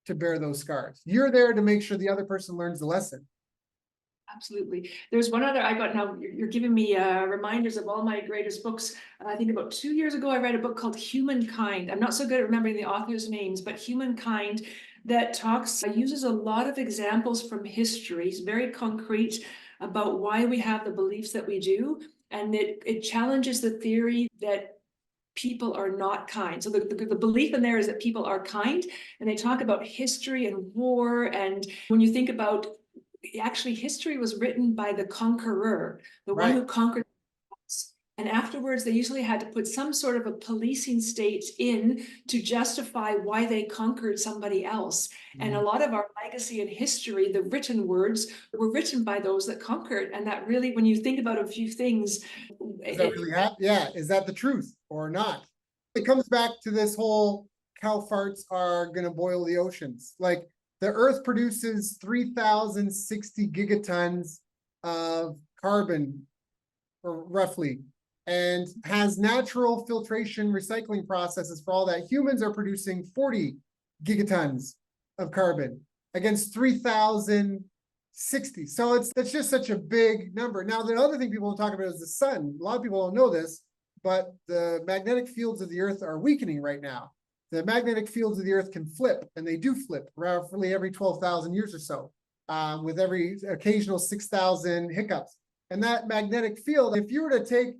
to bear those scars. You're there to make sure the other person learns the lesson. Absolutely. There's one other I got now. You're giving me reminders of all my greatest books. I think about 2 years ago, I read a book called Humankind. I'm not so good at remembering the authors' names, but Humankind, that uses a lot of examples from history. It's very concrete about why we have the beliefs that we do. And it challenges the theory that people are not kind. So the belief in there is that people are kind, and they talk about history and war. And when you think about, actually, history was written by the conqueror, the one who conquered. And afterwards, they usually had to put some sort of a policing state in to justify why they conquered somebody else. And a lot of our legacy in history, the written words, were written by those that conquered. And that really, when you think about a few things, is that really yeah, is that the truth or not? It comes back to this whole cow farts are going to boil the oceans. Like the earth produces 3,060 gigatons of carbon, or roughly, and has natural filtration recycling processes for all that. Humans are producing 40 gigatons of carbon against 3,060. So that's just such a big number. Now, the other thing people don't talk about is the sun. A lot of people don't know this, but the magnetic fields of the earth are weakening right now. The magnetic fields of the earth can flip, and they do flip roughly every 12,000 years or so, with every occasional 6,000 hiccups. And that magnetic field, if you were to take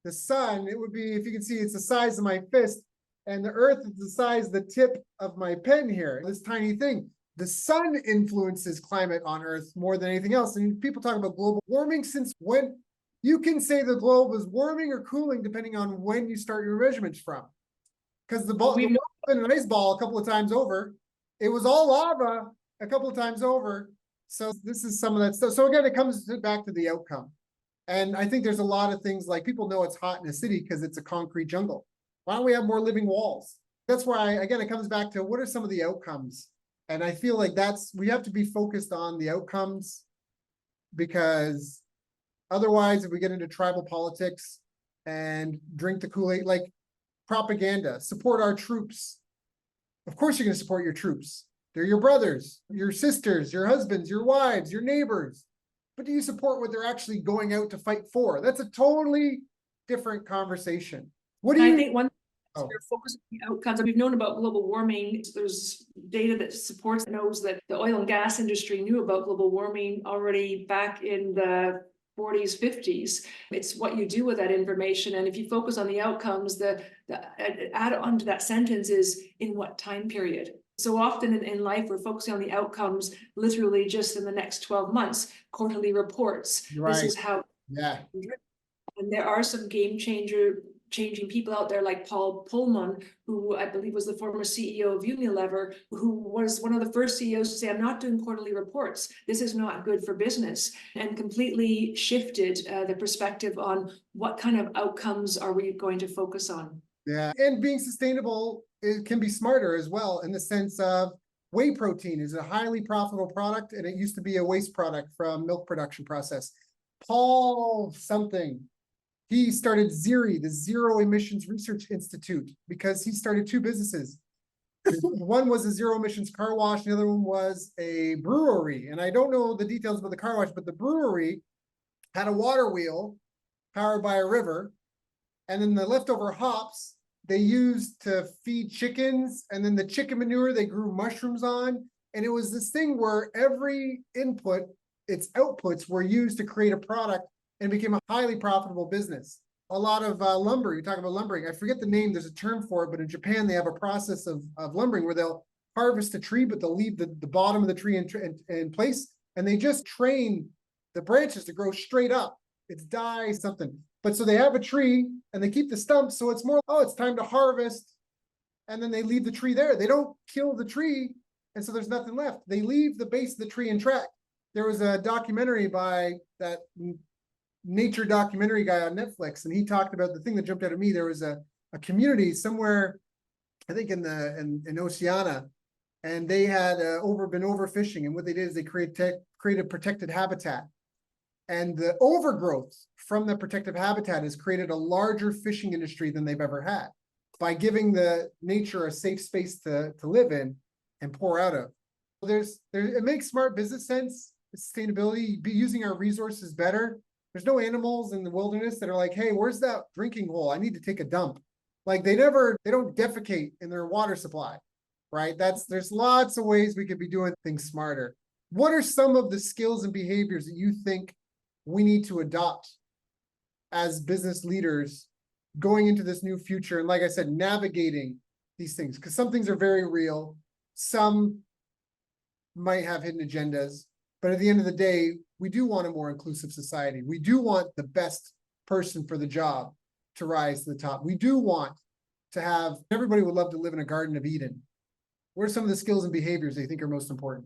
the sun, it would be, if you can see, it's the size of my fist, and the earth is the size of the tip of my pen here, this tiny thing. The sun influences climate on earth more than anything else. And people talk about global warming. Since when? You can say the globe is warming or cooling depending on when you start your measurements from. Because the ball been an ice ball a couple of times over. It was all lava a couple of times over. So this is some of that stuff. So again, it comes back to the outcome. And I think there's a lot of things, like people know it's hot in a city because it's a concrete jungle. Why don't we have more living walls? That's why, again, it comes back to what are some of the outcomes? And I feel like we have to be focused on the outcomes, because otherwise, if we get into tribal politics and drink the Kool-Aid, like propaganda, support our troops. Of course, you're going to support your troops. They're your brothers, your sisters, your husbands, your wives, your neighbors. But do you support what they're actually going out to fight for? That's a totally different conversation. What do you think one you're focused on the outcomes. We've known about global warming. There's data that knows that the oil and gas industry knew about global warming already back in the 40s, 50s. It's what you do with that information. And if you focus on the outcomes, the add on to that sentence is in what time period. So often in life, we're focusing on the outcomes literally just in the next 12 months, quarterly reports. You're This right. is how, Yeah. and there are some changing people out there like Paul Pullman, who I believe was the former CEO of Unilever, who was one of the first CEOs to say, I'm not doing quarterly reports. This is not good for business, and completely shifted the perspective on what kind of outcomes are we going to focus on. Yeah. And being sustainable, it can be smarter as well, in the sense of whey protein is a highly profitable product, and it used to be a waste product from milk production process. Paul something, he started ZERI, the Zero Emissions Research Institute, because he started two businesses. One was a zero emissions car wash, and the other one was a brewery. And I don't know the details about the car wash, but the brewery had a water wheel powered by a river. And then the leftover hops they used to feed chickens, and then the chicken manure they grew mushrooms on. And it was this thing where every input, its outputs were used to create a product, and became a highly profitable business. A lot of lumber, you talk about lumbering, I forget the name, there's a term for it, but in Japan, they have a process of lumbering where they'll harvest a tree, but they'll leave the bottom of the tree in place, and they just train the branches to grow straight up. It's die something. But so they have a tree and they keep the stumps. So it's more, oh, it's time to harvest. And then they leave the tree there. They don't kill the tree. And so there's nothing left. They leave the base of the tree intact. There was a documentary by that nature documentary guy on Netflix, and he talked about the thing that jumped out at me. There was a community somewhere, I think in Oceania, and they had been overfishing. And what they did is they created protected habitat. And the overgrowth from the protective habitat has created a larger fishing industry than they've ever had, by giving the nature a safe space to live in and pour out of. It makes smart business sense, sustainability, using our resources better. There's no animals in the wilderness that are like, hey, where's that drinking hole? I need to take a dump. Like they don't defecate in their water supply, right? There's lots of ways we could be doing things smarter. What are some of the skills and behaviors that you think we need to adopt as business leaders going into this new future? And like I said, navigating these things, because some things are very real. Some might have hidden agendas, but at the end of the day, we do want a more inclusive society. We do want the best person for the job to rise to the top. We do want to have, everybody would love to live in a Garden of Eden. What are some of the skills and behaviors that you think are most important?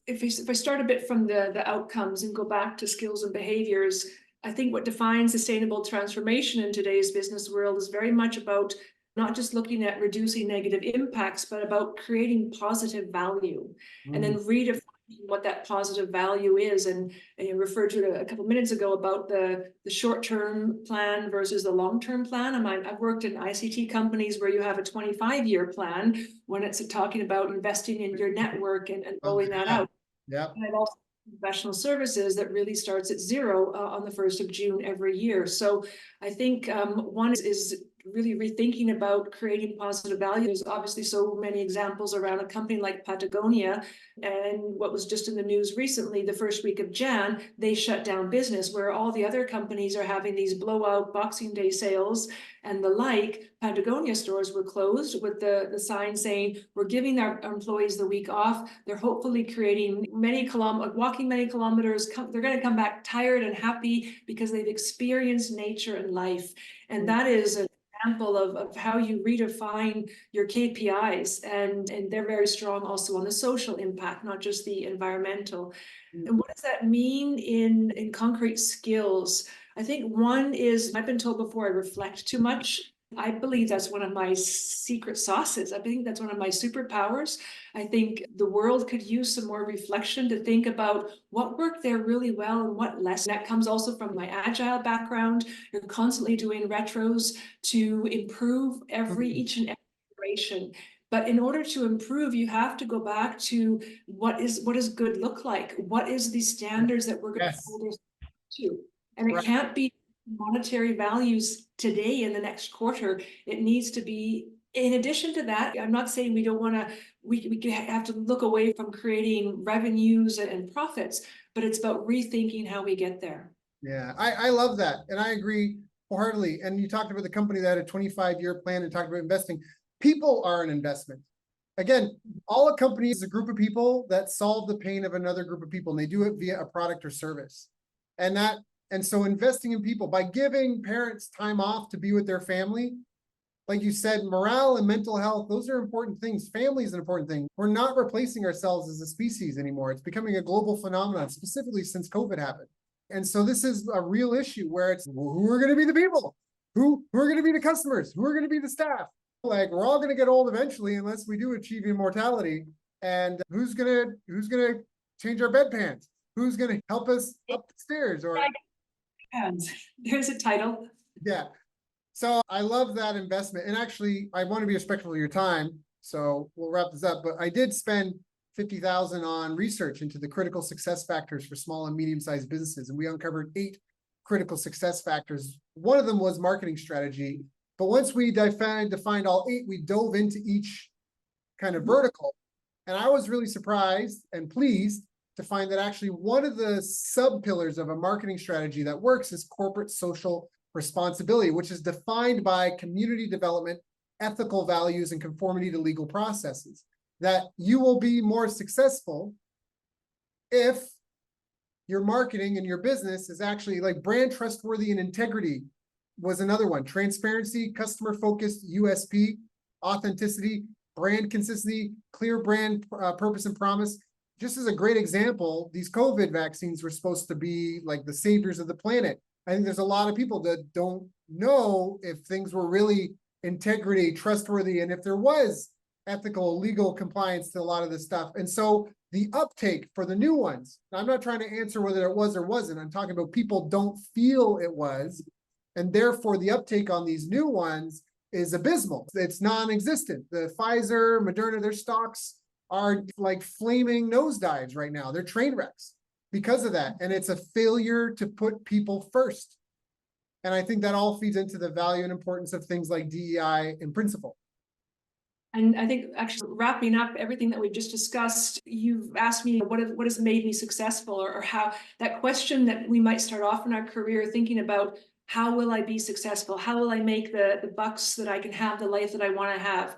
If I start a bit from the outcomes and go back to skills and behaviors, I think what defines sustainable transformation in today's business world is very much about not just looking at reducing negative impacts, but about creating positive value, and then redefining what that positive value is. And you referred to it a couple of minutes ago about the short-term plan versus the long-term plan. I've worked in ICT companies where you have a 25-year plan when it's talking about investing in your network and rolling that out. Yeah. And I've also professional services that really starts at zero on the 1st of June every year. So I think one is really rethinking about creating positive value. There's obviously so many examples around a company like Patagonia, and what was just in the news recently, the first week of Jan, they shut down business, where all the other companies are having these blowout Boxing Day sales and the like. Patagonia stores were closed with the sign saying, we're giving our employees the week off. They're hopefully creating walking many kilometers. They're going to come back tired and happy because they've experienced nature and life. And that is an example of how you redefine your KPIs, and they're very strong also on the social impact, not just the environmental. And what does that mean in concrete skills? I think one is, I've been told before, I reflect too much. I believe that's one of my secret sauces. I think that's one of my superpowers. I think the world could use some more reflection to think about what worked there really well and what less. That comes also from my agile background. You're constantly doing retros to improve each and every iteration. But in order to improve, you have to go back to what does good look like? What is the standards that we're going to hold ourselves to? And it can't be monetary values today in the next quarter. It needs to be, in addition to that, I'm not saying we don't want to, we have to look away from creating revenues and profits, but it's about rethinking how we get there. Yeah, I love that. And I agree wholeheartedly. And you talked about the company that had a 25-year plan and talked about investing. People are an investment. again, all a company is a group of people that solve the pain of another group of people, and they do it via a product or service. And so investing in people by giving parents time off to be with their family, like you said, morale and mental health, those are important things. Family is an important thing. We're not replacing ourselves as a species anymore. It's becoming a global phenomenon, specifically since COVID happened. And so this is a real issue where it's who are going to be the people, who are going to be the customers, who are going to be the staff. Like, we're all going to get old eventually unless we do achieve immortality. And who's gonna change our bedpans? Who's going to help us up the stairs? Or And there's a title. yeah. So I love that investment. And actually, I want to be respectful of your time, so we'll wrap this up. But I did spend $50,000 on research into the critical success factors for small and medium-sized businesses, and we uncovered 8 critical success factors. One of them was marketing strategy. But once we defined all 8, we dove into each kind of vertical. And I was really surprised and pleased to find that actually one of the sub-pillars of a marketing strategy that works is corporate social responsibility, which is defined by community development, ethical values, and conformity to legal processes. That you will be more successful if your marketing and your business is actually like brand trustworthy and integrity was another one. Transparency, customer focused, USP, authenticity, brand consistency, clear brand purpose and promise. Just as a great example, these COVID vaccines were supposed to be like the saviors of the planet. I think there's a lot of people that don't know if things were really integrity, trustworthy, and if there was ethical, legal compliance to a lot of this stuff. And so the uptake for the new ones, I'm not trying to answer whether it was or wasn't. I'm talking about people don't feel it was. And therefore the uptake on these new ones is abysmal. It's non-existent. The Pfizer, Moderna, their stocks are like flaming nosedives right now. They're train wrecks because of that. And it's a failure to put people first. And I think that all feeds into the value and importance of things like DEI in principle. And I think actually wrapping up everything that we've just discussed, you've asked me what has made me successful, or how that question that we might start off in our career thinking about, how will I be successful? How will I make the bucks so that I can have the life that I want to have?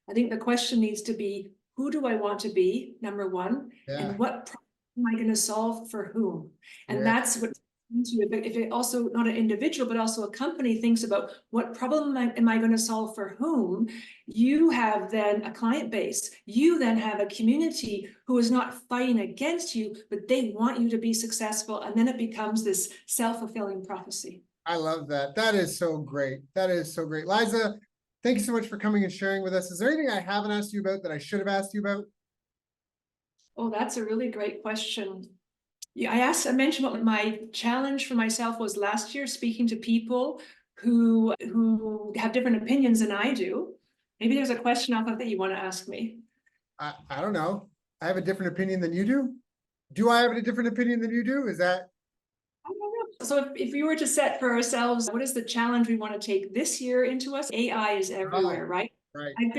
I think the question needs to be, who do I want to be, number one, and what problem am I going to solve for whom? And that's what, if it also not an individual, but also a company thinks about what problem am I going to solve for whom, you have then a client base. You then have a community who is not fighting against you, but they want you to be successful. And then it becomes this self-fulfilling prophecy. I love that. That is so great. That is so great. Liza, thank you so much for coming and sharing with us. Is there anything I haven't asked you about that I should have asked you about? Oh, that's a really great question. Yeah, I mentioned what my challenge for myself was last year, speaking to people who have different opinions than I do. Maybe there's a question off of that you want to ask me. I don't know. I have a different opinion than you do. Do I have a different opinion than you do? Is that? I don't know. So if we were to set for ourselves, what is the challenge we want to take this year into us? AI is everywhere, right? Right. I've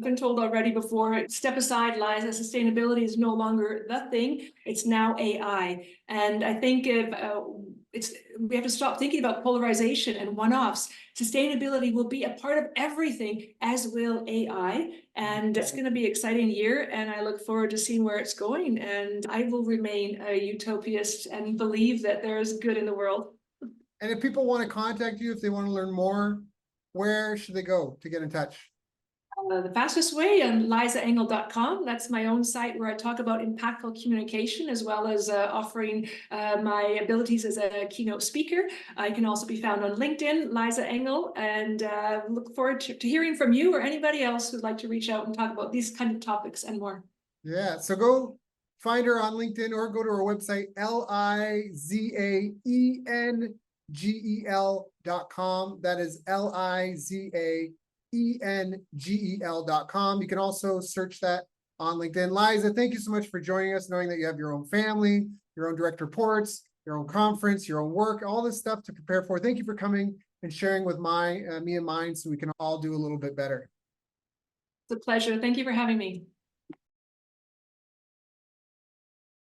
been told already before, step aside, Liza, sustainability is no longer the thing, it's now AI. And I think we have to stop thinking about polarization and one-offs. Sustainability will be a part of everything, as will AI. And it's going to be an exciting year, and I look forward to seeing where it's going. And I will remain a utopist and believe that there is good in the world. And if people want to contact you, if they want to learn more, where should they go to get in touch? The fastest way on lizaengel.com. That's my own site where I talk about impactful communication, as well as offering my abilities as a keynote speaker. I can also be found on LinkedIn, Liza Engel, and look forward to hearing from you or anybody else who'd like to reach out and talk about these kind of topics and more. Yeah, so go find her on LinkedIn or go to her website, lizaengel.com. That is lizaengel.com. You can also search that on LinkedIn. Liza, thank you so much for joining us, knowing that you have your own family, your own direct reports, your own conference, your own work, all this stuff to prepare for. Thank you for coming and sharing with me and mine so we can all do a little bit better. It's a pleasure. Thank you for having me.